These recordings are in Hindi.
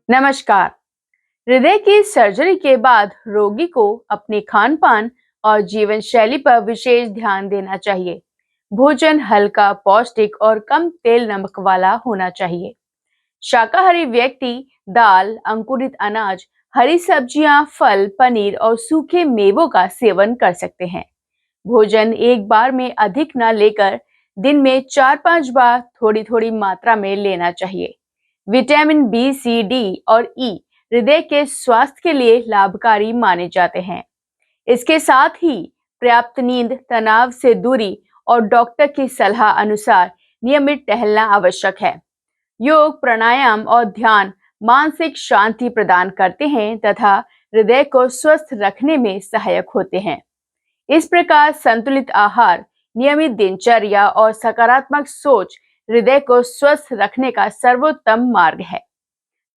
नमस्कार। हृदय की सर्जरी के बाद रोगी को अपने खान पान और जीवन शैली पर विशेष ध्यान देना चाहिए। भोजन हल्का, पौष्टिक और कम तेल नमक वाला होना चाहिए। शाकाहारी व्यक्ति दाल, अंकुरित अनाज, हरी सब्जियां, फल, पनीर और सूखे मेवों का सेवन कर सकते हैं। भोजन एक बार में अधिक न लेकर दिन में 4-5 बार थोड़ी थोड़ी मात्रा में लेना चाहिए। विटामिन बी, सी, डी और ई हृदय के स्वास्थ्य के लिए लाभकारी माने जाते हैं। इसके साथ ही पर्याप्त नींद, तनाव से दूरी और डॉक्टर की सलाह अनुसार नियमित टहलना आवश्यक है। योग, प्राणायाम और ध्यान मानसिक शांति प्रदान करते हैं तथा हृदय को स्वस्थ रखने में सहायक होते हैं। इस प्रकार संतुलित आहार, नियमित दिनचर्या और सकारात्मक सोच हृदय को स्वस्थ रखने का सर्वोत्तम मार्ग है।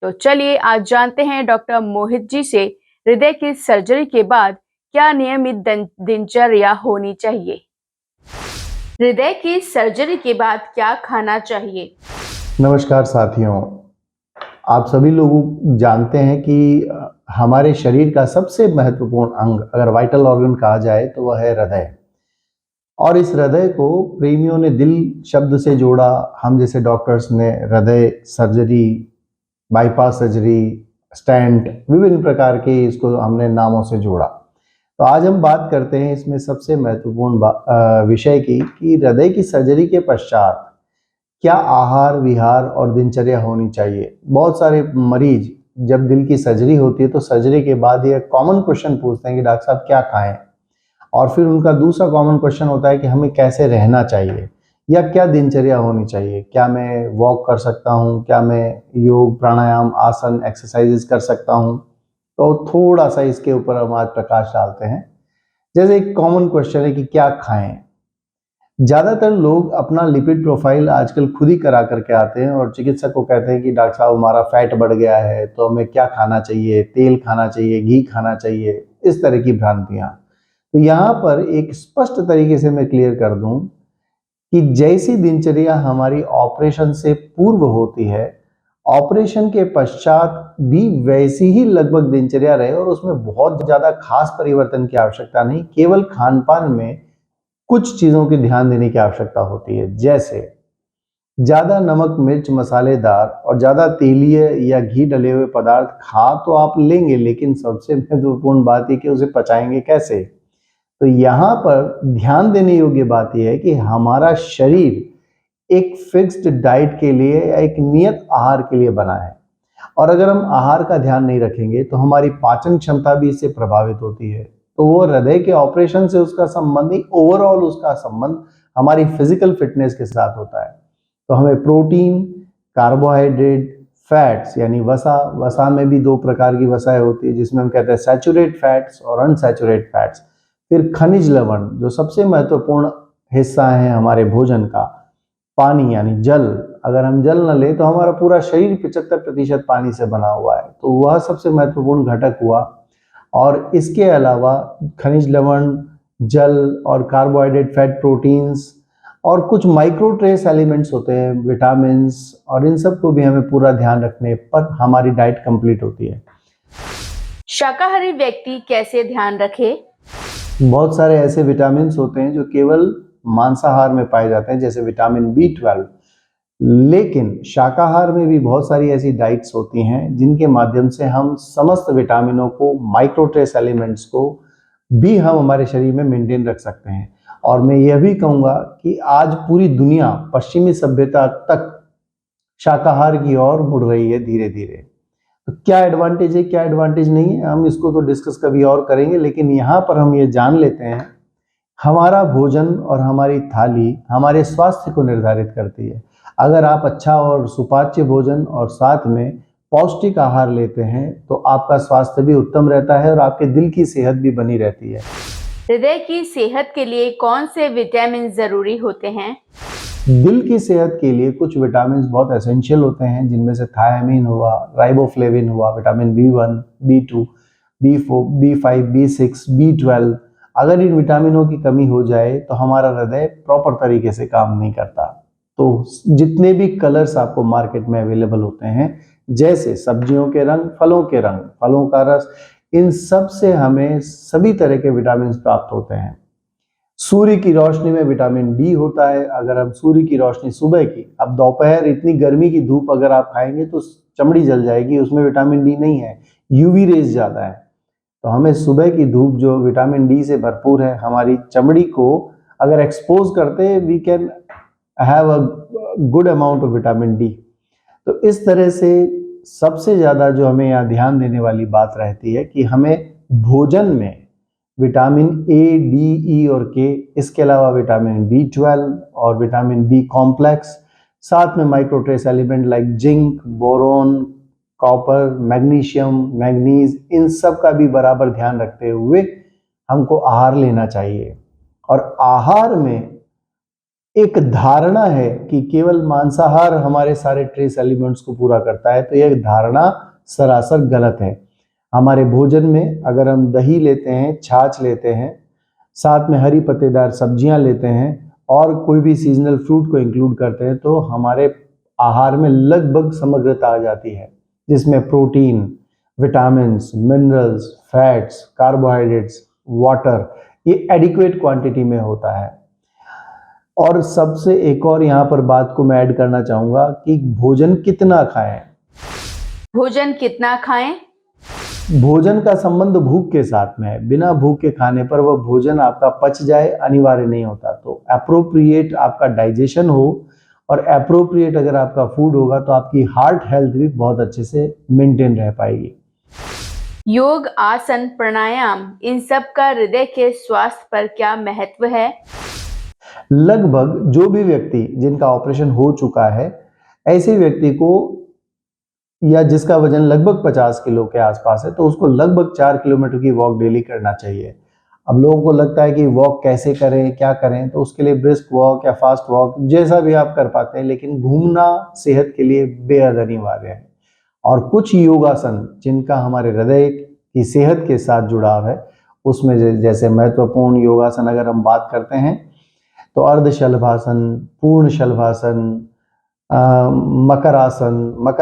तो चलिए आज जानते हैं डॉक्टर मोहित जी से हृदय की सर्जरी के बाद क्या नियमित दिनचर्या होनी चाहिए। हृदय की सर्जरी के बाद क्या खाना चाहिए? नमस्कार साथियों, आप सभी लोग जानते हैं कि हमारे शरीर का सबसे महत्वपूर्ण अंग अगर वाइटल ऑर्गन कहा जाए तो वह है हृदय। और इस हृदय को प्रेमियों ने दिल शब्द से जोड़ा। हम जैसे डॉक्टर्स ने हृदय सर्जरी, बाईपास सर्जरी, स्टेंट, विभिन्न प्रकार के इसको हमने नामों से जोड़ा। तो आज हम बात करते हैं इसमें सबसे महत्वपूर्ण विषय की कि हृदय की सर्जरी के पश्चात क्या आहार विहार और दिनचर्या होनी चाहिए। बहुत सारे मरीज जब दिल की सर्जरी होती है तो सर्जरी के बाद ये कॉमन क्वेश्चन पूछते हैं कि डॉक्टर साहब क्या खाएं, और फिर उनका दूसरा कॉमन क्वेश्चन होता है कि हमें कैसे रहना चाहिए या क्या दिनचर्या होनी चाहिए। क्या मैं वॉक कर सकता हूँ, क्या मैं योग, प्राणायाम, आसन, एक्सरसाइजेस कर सकता हूँ। तो थोड़ा सा इसके ऊपर हम आज प्रकाश डालते हैं। जैसे एक कॉमन क्वेश्चन है कि क्या खाएं। ज़्यादातर लोग अपना लिपिड प्रोफाइल आजकल खुद ही करा करके आते हैं और चिकित्सक को कहते हैं कि डॉक्टर साहब हमारा फैट बढ़ गया है तो हमें क्या खाना चाहिए, तेल खाना चाहिए, घी खाना चाहिए, इस तरह की भ्रांतियाँ। तो यहाँ पर एक स्पष्ट तरीके से मैं क्लियर कर दूं कि जैसी दिनचर्या हमारी ऑपरेशन से पूर्व होती है, ऑपरेशन के पश्चात भी वैसी ही लगभग दिनचर्या रहे और उसमें बहुत ज़्यादा खास परिवर्तन की आवश्यकता नहीं। केवल खान पान में कुछ चीज़ों की ध्यान देने की आवश्यकता होती है, जैसे ज़्यादा नमक, मिर्च, मसालेदार और ज़्यादा तेलीय या घी डले हुए पदार्थ खा तो आप लेंगे, लेकिन सबसे महत्वपूर्ण बात है कि उसे पचाएंगे कैसे। तो यहाँ पर ध्यान देने योग्य बात यह है कि हमारा शरीर एक फिक्स्ड डाइट के लिए या एक नियत आहार के लिए बना है, और अगर हम आहार का ध्यान नहीं रखेंगे तो हमारी पाचन क्षमता भी इससे प्रभावित होती है। तो वो हृदय के ऑपरेशन से उसका संबंध नहीं, ओवरऑल उसका संबंध हमारी फिजिकल फिटनेस के साथ होता है। तो हमें प्रोटीन, कार्बोहाइड्रेट, फैट्स यानी वसा में भी दो प्रकार की वसाएं होती है जिसमें हम कहते हैं सैचुरेट फैट्स और अनसैचुरेट फैट्स। फिर खनिज लवण जो सबसे महत्वपूर्ण हिस्सा है हमारे भोजन का, पानी यानी जल। अगर हम जल न लें तो हमारा पूरा शरीर 75% पानी से बना हुआ है, तो वह सबसे महत्वपूर्ण घटक हुआ। और इसके अलावा खनिज लवण, जल और कार्बोहाइड्रेट, फैट, प्रोटीन्स और कुछ माइक्रो ट्रेस एलिमेंट्स होते हैं, विटामिन्स, और इन सब को भी हमें पूरा ध्यान रखने पर हमारी डाइट कंप्लीट होती है। शाकाहारी व्यक्ति कैसे ध्यान रखे? बहुत सारे ऐसे विटामिन्स होते हैं जो केवल मांसाहार में पाए जाते हैं, जैसे विटामिन B12। लेकिन शाकाहार में भी बहुत सारी ऐसी डाइट्स होती हैं जिनके माध्यम से हम समस्त विटामिनों को, माइक्रो ट्रेस एलिमेंट्स को भी हम हमारे शरीर में मेंटेन रख सकते हैं। और मैं यह भी कहूँगा कि आज पूरी दुनिया पश्चिमी सभ्यता तक शाकाहार की ओर मुड़ रही है धीरे धीरे। तो क्या एडवांटेज है, क्या एडवांटेज नहीं है, हम इसको तो डिस्कस कभी और करेंगे, लेकिन यहाँ पर हम ये जान लेते हैं हमारा भोजन और हमारी थाली हमारे स्वास्थ्य को निर्धारित करती है। अगर आप अच्छा और सुपाच्य भोजन और साथ में पौष्टिक आहार लेते हैं तो आपका स्वास्थ्य भी उत्तम रहता है और आपके दिल की सेहत भी बनी रहती है। हृदय की सेहत के लिए कौन से विटामिन जरूरी होते हैं? दिल की सेहत के लिए कुछ विटामिन बहुत एसेंशियल होते हैं, जिनमें से थायमिन हुआ, राइबोफ्लेविन हुआ, vitamin B1, B2, B4, B5, B6, B12। अगर इन विटामिनों की कमी हो जाए तो हमारा हृदय प्रॉपर तरीके से काम नहीं करता। तो जितने भी कलर्स आपको मार्केट में अवेलेबल होते हैं जैसे सब्जियों के रंग, फलों का रस, इन सब से हमें सभी तरह के विटामिन प्राप्त होते हैं। सूर्य की रोशनी में विटामिन डी होता है। अगर हम सूर्य की रोशनी सुबह की, अब दोपहर इतनी गर्मी की धूप अगर आप खाएंगे तो चमड़ी जल जाएगी, उसमें विटामिन डी नहीं है, यूवी रेज ज्यादा है। तो हमें सुबह की धूप जो विटामिन डी से भरपूर है, हमारी चमड़ी को अगर एक्सपोज करते हैं, we can have a good amount of vitamin D. तो इस तरह से सबसे ज्यादा जो हमें यहाँ ध्यान देने वाली बात रहती है कि हमें भोजन में विटामिन ए, डी, ई और के, इसके अलावा विटामिन B12 और विटामिन बी कॉम्प्लेक्स, साथ में micro trace element like zinc, boron, copper, magnesium, manganese, इन सब का भी बराबर ध्यान रखते हुए हमको आहार लेना चाहिए। और आहार में एक धारणा है कि केवल मांसाहार हमारे सारे ट्रेस एलिमेंट्स को पूरा करता है, तो यह धारणा सरासर गलत है। हमारे भोजन में अगर हम दही लेते हैं, छाछ लेते हैं, साथ में हरी पत्तेदार सब्जियां लेते हैं और कोई भी सीजनल फ्रूट को इंक्लूड करते हैं, तो हमारे आहार में लगभग समग्रता आ जाती है, जिसमें protein, vitamins, minerals, fats, carbohydrates, water, ये एडिक्वेट क्वांटिटी में होता है। और सबसे एक और यहाँ पर बात को मैं ऐड करना चाहूंगा कि भोजन कितना खाएं। भोजन कितना खाएं? भोजन का संबंध भूख के साथ में है। बिना भूख के खाने पर वह भोजन आपका पच जाए अनिवार्य नहीं होता। तो एप्रोप्रिएट आपका डाइजेशन हो और एप्रोप्रिएट अगर आपका फूड होगा तो आपकी हार्ट हेल्थ भी बहुत अच्छे से मेंटेन रह पाएगी। योग, आसन, प्राणायाम, इन सब का हृदय के स्वास्थ्य पर क्या महत्व है? लगभग जो भी व्यक्ति जिनका ऑपरेशन हो चुका है, ऐसे व्यक्ति को या जिसका वजन लगभग 50 किलो के आसपास है, तो उसको लगभग 4 किलोमीटर की वॉक डेली करना चाहिए। अब लोगों को लगता है कि वॉक कैसे करें, क्या करें, तो उसके लिए ब्रिस्क वॉक या फास्ट वॉक जैसा भी आप कर पाते हैं, लेकिन घूमना सेहत के लिए बेहद अनिवार्य है। और कुछ योगासन जिनका हमारे हृदय की सेहत के साथ जुड़ाव है, उसमें जैसे महत्वपूर्ण योगासन अगर हम बात करते हैं तो अर्ध शलभासन, पूर्ण शलभासन, मकर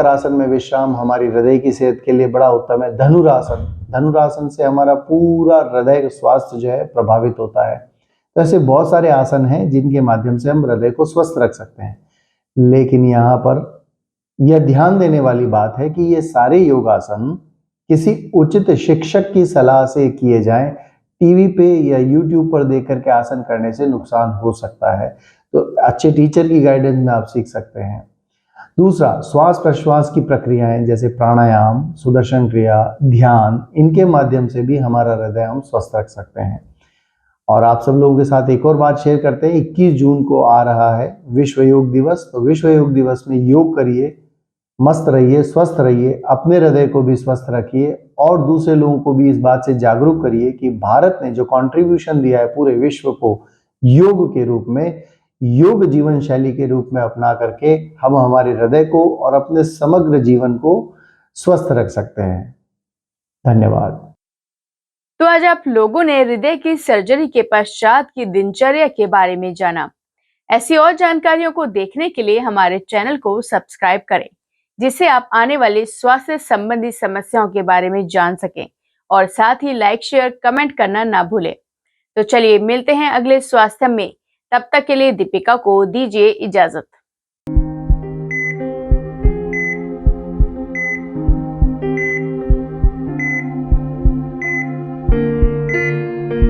आसन में विश्राम हमारी हृदय की सेहत के लिए बड़ा उत्तम है। धनुरासन से हमारा पूरा हृदय स्वास्थ्य जो है प्रभावित होता है। तो ऐसे बहुत सारे आसन हैं जिनके माध्यम से हम हृदय को स्वस्थ रख सकते हैं। लेकिन यहाँ पर यह ध्यान देने वाली बात है कि ये सारे योगासन किसी उचित शिक्षक की सलाह से किए जाएं। टीवी पे या यूट्यूब पर देख करके आसन करने से नुकसान हो सकता है। तो अच्छे टीचर की गाइडेंस में आप सीख सकते हैं। दूसरा, श्वास प्रश्वास की प्रक्रियाएं जैसे प्राणायाम, सुदर्शन क्रिया, ध्यान, इनके माध्यम से भी हमारा हृदय हम स्वस्थ रख सकते हैं। और आप सब लोगों के साथ एक और बात शेयर करते हैं। 21 जून को आ रहा है विश्व योग दिवस। तो विश्व योग दिवस में योग करिए, मस्त रहिए, स्वस्थ रहिए, अपने हृदय को भी स्वस्थ रखिए और दूसरे लोगों को भी इस बात से जागरूक करिए कि भारत ने जो कंट्रीब्यूशन दिया है पूरे विश्व को योग के रूप में, योग जीवन शैली के रूप में अपना करके हम हमारे हृदय को और अपने समग्र जीवन को स्वस्थ रख सकते हैं। धन्यवाद। तो आज आप लोगों ने हृदय की सर्जरी के पश्चात की दिनचर्या के बारे में जाना। ऐसी और जानकारियों को देखने के लिए हमारे चैनल को सब्सक्राइब करें, जिससे आप आने वाली स्वास्थ्य संबंधी समस्याओं के बारे में जान सकें और साथ ही लाइक, शेयर, कमेंट करना ना भूलें। तो चलिए मिलते हैं अगले स्वास्थ्य में। तब तक के लिए दीपिका को दीजिए इजाजत।